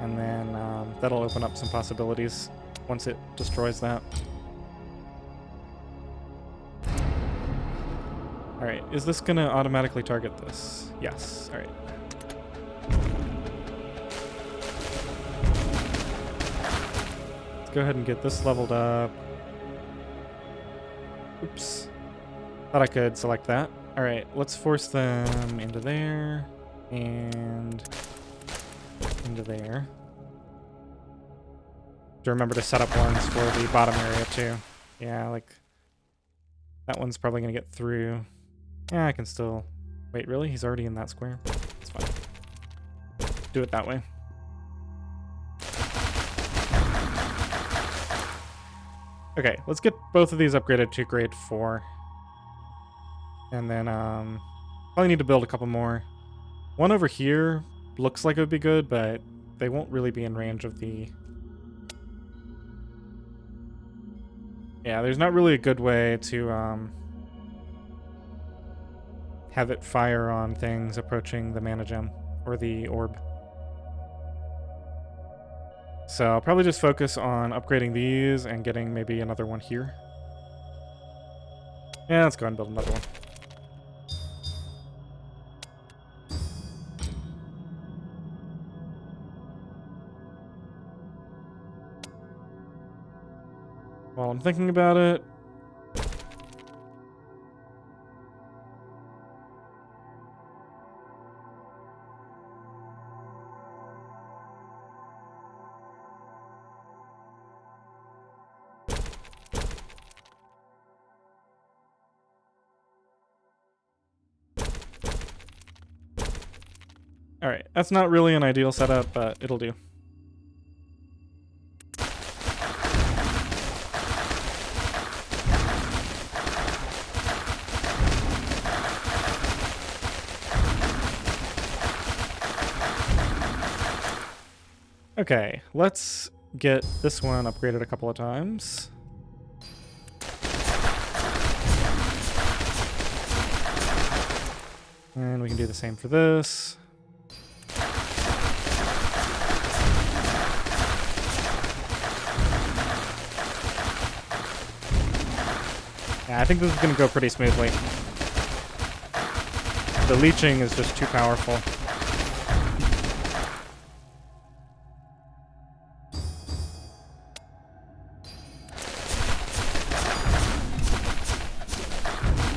And then that'll open up some possibilities once it destroys that. Alright, is this gonna automatically target this? Yes, alright. Go ahead and get this leveled up. Oops. Thought I could select that. Alright, let's force them into there. And into there. To remember to set up ones for the bottom area too. Yeah, like that one's probably gonna get through. Yeah, I can still... Wait, really? He's already in that square? It's fine. Do it that way. Okay, let's get both of these upgraded to grade 4. And then, probably need to build a couple more. One over here looks like it would be good, but they won't really be in range of the... Yeah, there's not really a good way to have it fire on things approaching the mana gem or the orb. So I'll probably just focus on upgrading these and getting maybe another one here. Yeah, let's go ahead and build another one. While I'm thinking about it, alright, that's not really an ideal setup, but it'll do. Okay, let's get this one upgraded a couple of times. And we can do the same for this. Yeah, I think this is going to go pretty smoothly. The leeching is just too powerful.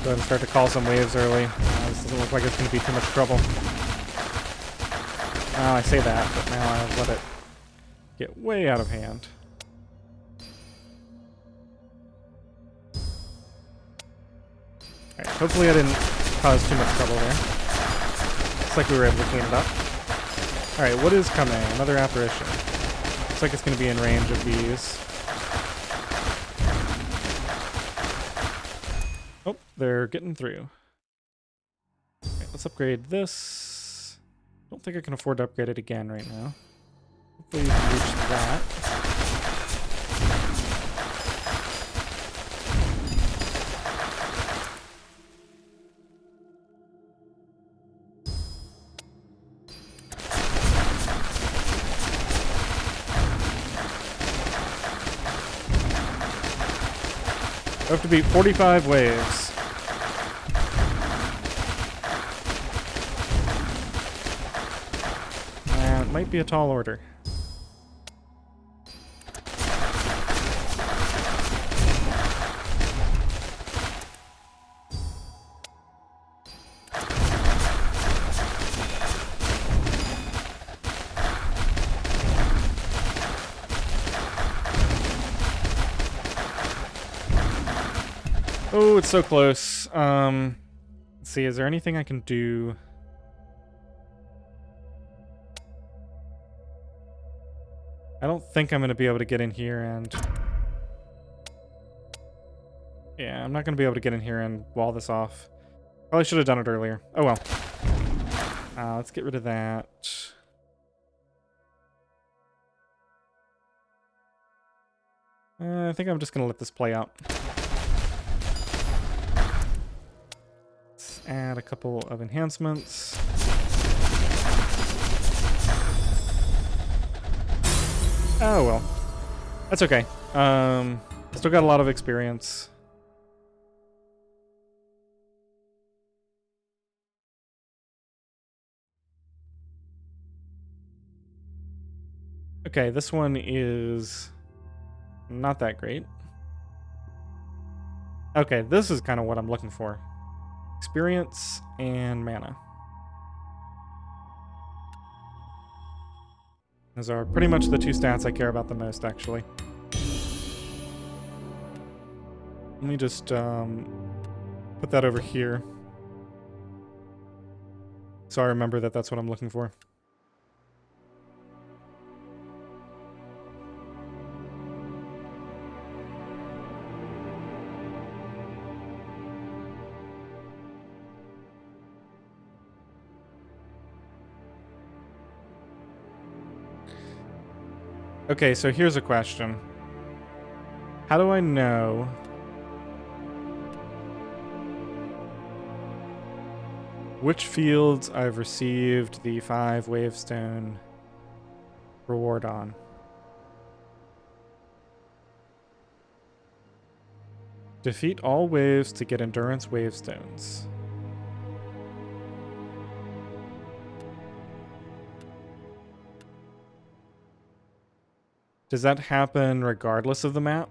Go ahead and start to call some waves early. This doesn't look like it's going to be too much trouble. Well, I say that, but now I'll let it get way out of hand. Alright, hopefully I didn't cause too much trouble there. Looks like we were able to clean it up. Alright, what is coming? Another apparition. Looks like it's going to be in range of these. Oh, they're getting through. Okay, let's upgrade this. Don't think I can afford to upgrade it again right now. Hopefully you can reach that. I have to beat 45 waves. And it might be a tall order. Oh, it's so close. Let's see, is there anything I can do? I don't think I'm going to be able to get in here and... Yeah, I'm not going to be able to get in here and wall this off. Probably should have done it earlier. Oh well. Let's get rid of that. I think I'm just going to let this play out. Add a couple of enhancements. Oh well. That's okay. Still got a lot of experience. Okay, this one is not that great. Okay, this is kind of what I'm looking for. Experience and mana. Those are pretty much the two stats I care about the most, actually. Let me just put that over here. So I remember that that's what I'm looking for. Okay, so here's a question. How do I know which fields I've received the 5 Wavestone reward on? Defeat all waves to get Endurance Wavestones. Does that happen regardless of the map?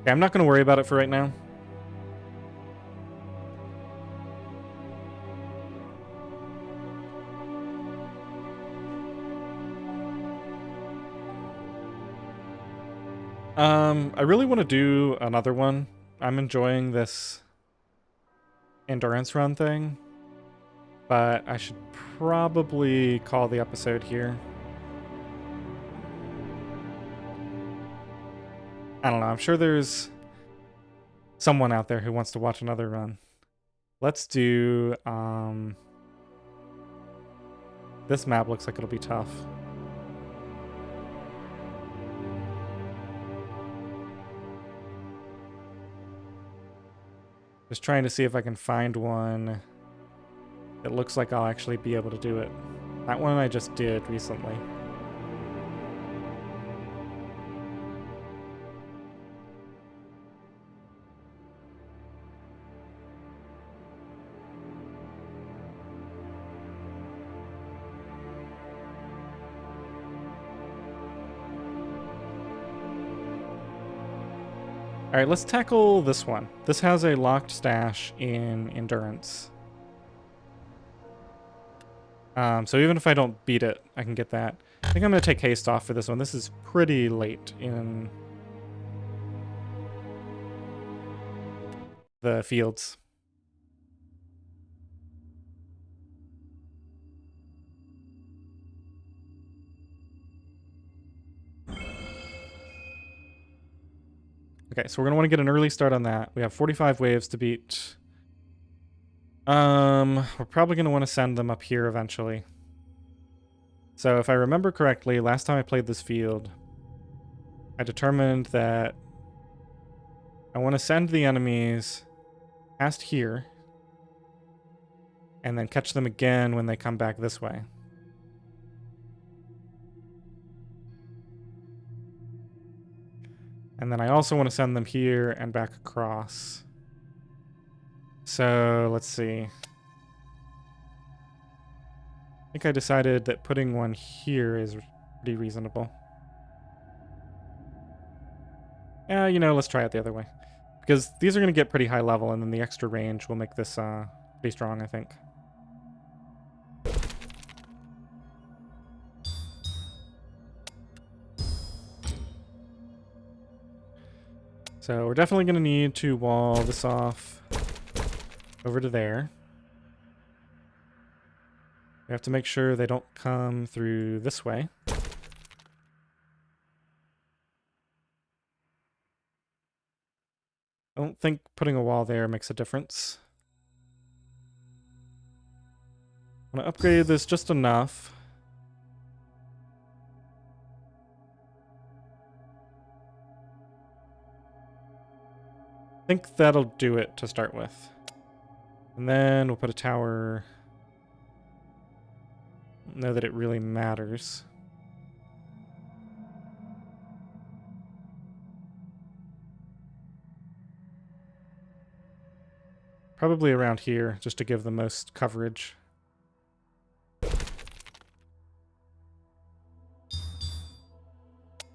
Okay, I'm not going to worry about it for right now. I really want to do another one. I'm enjoying this endurance run thing, but I should probably call the episode here. I don't know. I'm sure there's someone out there who wants to watch another run. Let's do, this map looks like it'll be tough. Just trying to see if I can find one that looks like I'll actually be able to do it. That one I just did recently. All right, let's tackle this one. This has a locked stash in Endurance. So even if I don't beat it, I can get that. I think I'm going to take haste off for this one. This is pretty late in the fields. Okay, so we're going to want to get an early start on that. We have 45 waves to beat. We're probably going to want to send them up here eventually. So if I remember correctly, last time I played this field, I determined that I want to send the enemies past here and then catch them again when they come back this way. And then I also want to send them here and back across. So let's see. I think I decided that putting one here is pretty reasonable. Yeah, you know, let's try it the other way. Because these are going to get pretty high level, and then the extra range will make this pretty strong, I think. So we're definitely going to need to wall this off over to there. We have to make sure they don't come through this way. I don't think putting a wall there makes a difference. I'm going to upgrade this just enough. I think that'll do it to start with. And then we'll put a tower. I don't know that it really matters. Probably around here, just to give the most coverage.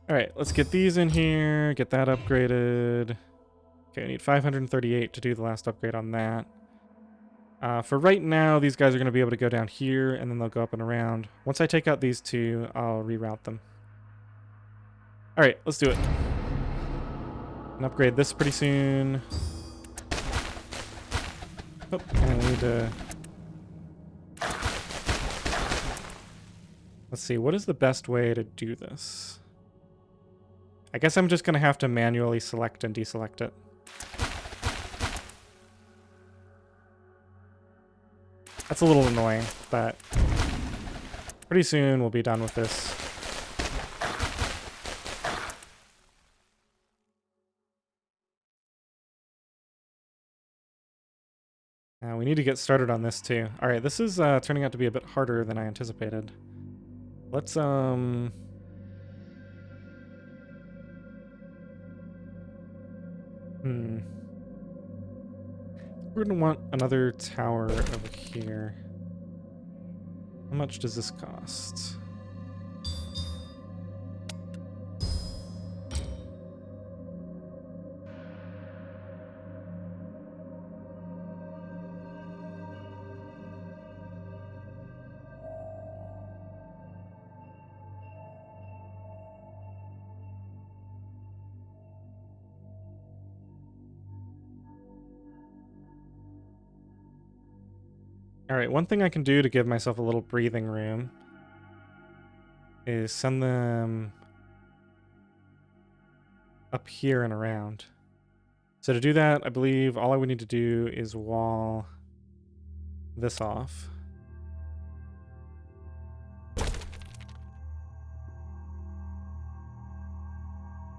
Alright, let's get these in here, get that upgraded. Okay, I need 538 to do the last upgrade on that. For right now, these guys are going to be able to go down here, and then they'll go up and around. Once I take out these two, I'll reroute them. Alright, let's do it. And upgrade this pretty soon. Oh, and we need to... Let's see, what is the best way to do this? I guess I'm just going to have to manually select and deselect it. That's a little annoying, but Pretty soon we'll be done with this. We need to get started on this too. All right, this is turning out to be a bit harder than I anticipated. Let's We're gonna want another tower over here. How much does this cost? Alright, one thing I can do to give myself a little breathing room is send them up here and around. So to do that, I believe all I would need to do is wall this off.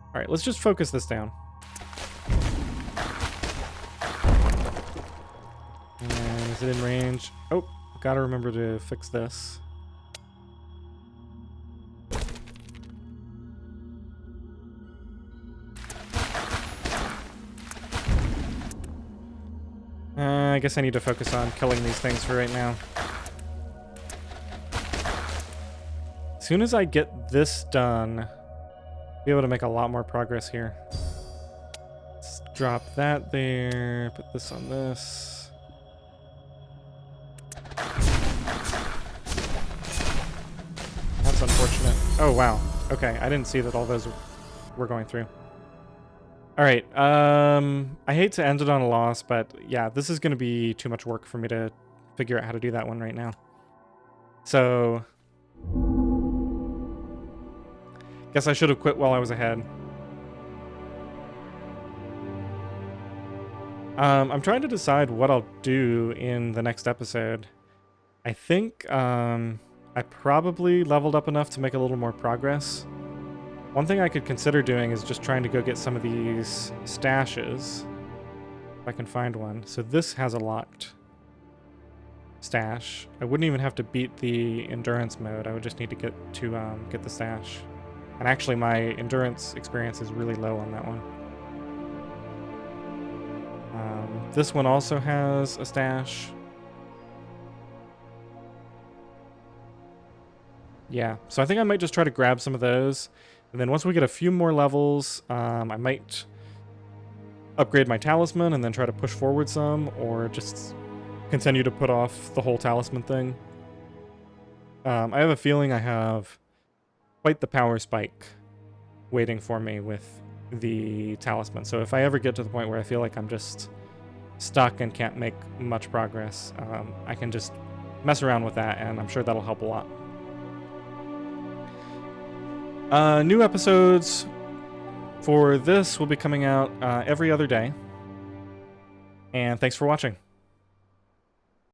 Alright, let's just focus this down. And is it in range? Oh, gotta remember to fix this. I guess I need to focus on killing these things for right now. As soon as I get this done, I'll be able to make a lot more progress here. Let's drop that there, put this on this. That's unfortunate. Oh, wow. Okay, I didn't see that all those were going through. All right, I hate to end it on a loss, but yeah, this is going to be too much work for me to figure out how to do that one right now. So, guess I should have quit while I was ahead. I'm trying to decide what I'll do in the next episode. I think I probably leveled up enough to make a little more progress. One thing I could consider doing is just trying to go get some of these stashes, if I can find one. So this has a locked stash. I wouldn't even have to beat the endurance mode. I would just need to get the stash. And actually, my endurance experience is really low on that one. This one also has a stash. Yeah, so I think I might just try to grab some of those. And then once we get a few more levels, I might upgrade my talisman and then try to push forward some, or just continue to put off the whole talisman thing. I have a feeling I have quite the power spike waiting for me with the talisman. So if I ever get to the point where I feel like I'm just stuck and can't make much progress, I can just mess around with that, and I'm sure that'll help a lot. New episodes for this will be coming out every other day. And thanks for watching.